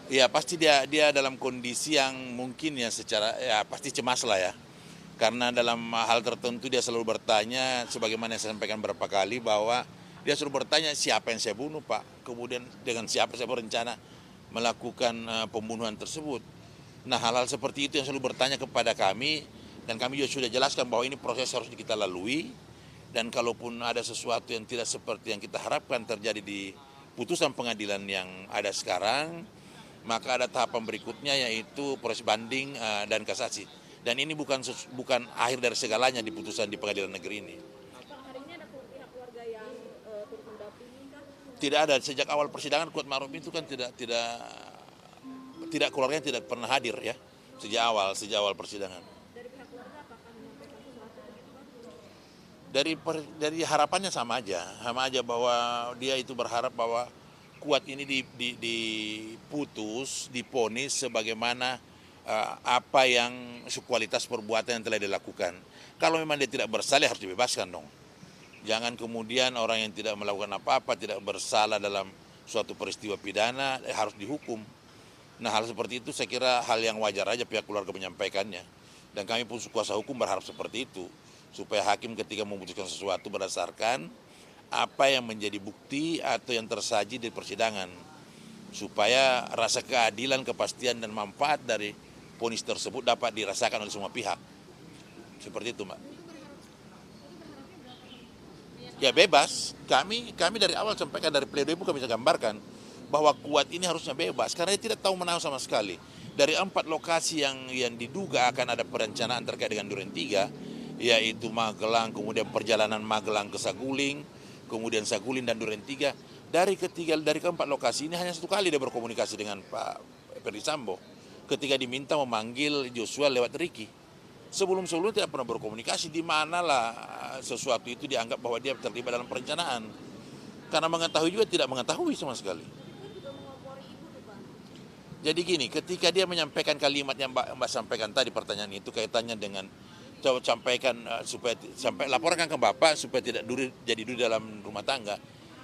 Ya pasti dia dalam kondisi yang mungkin ya secara ya pasti cemas lah ya. Karena dalam hal tertentu dia selalu bertanya, sebagaimana yang saya sampaikan berapa kali, bahwa dia selalu bertanya siapa yang saya bunuh Pak, kemudian dengan siapa saya berencana melakukan pembunuhan tersebut. Nah hal-hal seperti itu yang selalu bertanya kepada kami, dan kami juga sudah jelaskan bahwa ini proses harus kita lalui, dan kalaupun ada sesuatu yang tidak seperti yang kita harapkan terjadi di putusan pengadilan yang ada sekarang, maka ada tahapan berikutnya yaitu proses banding dan kasasi. Dan ini bukan akhir dari segalanya di putusan di pengadilan negeri ini. Pak, hari ini ada pihak keluarga yang turut mendampingi kah? Tidak ada, sejak awal persidangan Kuatmaruf itu kan tidak keluarganya tidak pernah hadir ya sejak awal persidangan. Dari pihak keluarga apakah menyampaikan sesuatu begitu Pak? Dari harapannya sama aja bahwa dia itu berharap bahwa Kuat ini diputus, diponis sebagaimana apa yang kualitas perbuatan yang telah dilakukan. Kalau memang dia tidak bersalah harus dibebaskan dong. Jangan kemudian orang yang tidak melakukan apa-apa, tidak bersalah dalam suatu peristiwa pidana harus dihukum. Nah hal seperti itu saya kira hal yang wajar aja pihak keluarga menyampaikannya. Dan kami pun kuasa hukum berharap seperti itu. Supaya hakim ketika memutuskan sesuatu berdasarkan apa yang menjadi bukti atau yang tersaji di persidangan. Supaya rasa keadilan, kepastian dan manfaat dari vonis tersebut dapat dirasakan oleh semua pihak. Seperti itu Mbak. Ya bebas, kami dari awal sampaikan dari pledoi pun kami bisa gambarkan bahwa Kuat ini harusnya bebas karena dia tidak tahu menahu sama sekali. Dari 4 lokasi yang diduga akan ada perencanaan terkait dengan Duren 3, yaitu Magelang, kemudian perjalanan Magelang ke Saguling, kemudian Saguling dan Duren 3. Dari keempat lokasi ini hanya 1 kali dia berkomunikasi dengan Pak Ferdi Sambo ketika diminta memanggil Joshua lewat Ricky. Sebelum-sebelumnya tidak pernah berkomunikasi, di manalah sesuatu itu dianggap bahwa dia terlibat dalam perencanaan. Karena mengetahui juga tidak mengetahui sama sekali. Jadi gini, ketika dia menyampaikan kalimat yang Mbak sampaikan tadi pertanyaan itu kaitannya dengan coba sampaikan laporkan ke Bapak supaya tidak jadi duri dalam rumah tangga.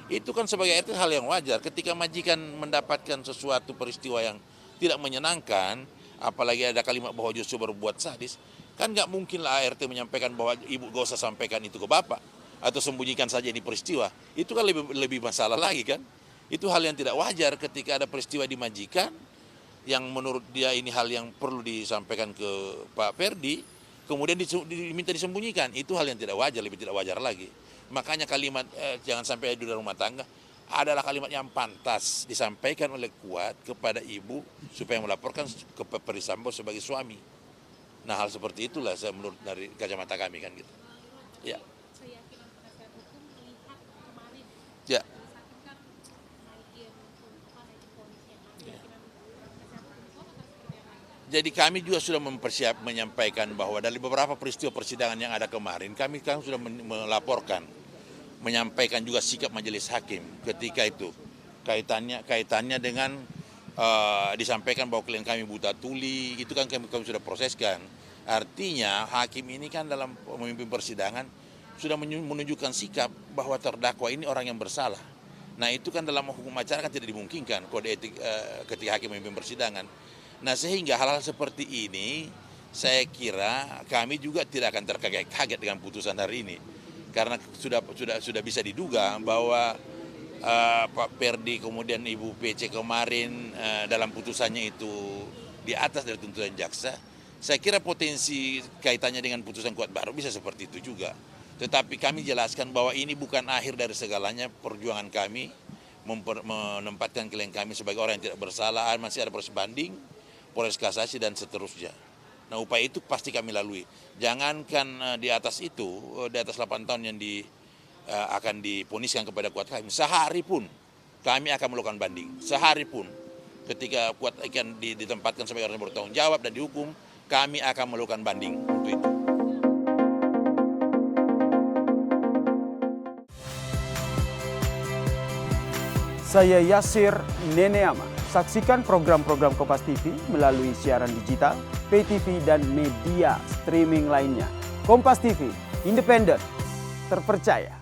Itu kan sebagai itu hal yang wajar. Ketika majikan mendapatkan sesuatu peristiwa yang tidak menyenangkan, apalagi ada kalimat bahwa Joshua berbuat sadis, kan nggak mungkin lah ART menyampaikan bahwa ibu gak usah sampaikan itu ke Bapak atau sembunyikan saja ini peristiwa. Itu kan lebih masalah lagi kan. Itu hal yang tidak wajar ketika ada peristiwa di majikan yang menurut dia ini hal yang perlu disampaikan ke Pak Ferdi, kemudian diminta disembunyikan. Itu hal yang tidak wajar, lebih tidak wajar lagi. Makanya kalimat jangan sampai di rumah tangga adalah kalimat yang pantas disampaikan oleh Kuat kepada ibu supaya melaporkan ke Ferdi Sambo sebagai suami. Nah hal seperti itulah saya menurut dari kacamata kami kan gitu. Ya. Keyakinan penasihat hukum melihat kemarin Ya. kan naikin ponisnya. Keyakinan penasihat hukum atau seperti apa? Jadi kami juga sudah menyampaikan bahwa dari beberapa peristiwa persidangan yang ada kemarin, kami sudah melaporkan, menyampaikan juga sikap majelis hakim ketika itu kaitannya dengan disampaikan bahwa klien kami buta tuli, itu kan kami sudah proseskan. Artinya hakim ini kan dalam memimpin persidangan sudah menunjukkan sikap bahwa terdakwa ini orang yang bersalah. Nah itu kan dalam hukum acara kan tidak dimungkinkan kode etik ketika hakim memimpin persidangan. Nah sehingga hal-hal seperti ini saya kira kami juga tidak akan terkaget-kaget dengan putusan hari ini. Karena sudah bisa diduga bahwa Pak Ferdi kemudian Ibu PC kemarin dalam putusannya itu di atas dari tuntutan jaksa. Saya kira potensi kaitannya dengan putusan Kuatmaruf bisa seperti itu juga. Tetapi kami jelaskan bahwa ini bukan akhir dari segalanya perjuangan kami menempatkan klien kami sebagai orang yang tidak bersalah, masih ada proses banding, proses kasasi dan seterusnya. Nah upaya itu pasti kami lalui. Jangankan di atas itu, di atas 8 tahun yang akan diponiskan kepada Kuat kami, sehari pun kami akan melakukan banding. Sehari pun ketika Kuat akan ditempatkan sebagai orang yang bertanggung jawab dan dihukum, kami akan melakukan banding untuk itu. Saya Yasir Neneama. Saksikan program-program Kompas TV melalui siaran digital, pay TV, dan media streaming lainnya. Kompas TV, independen, terpercaya.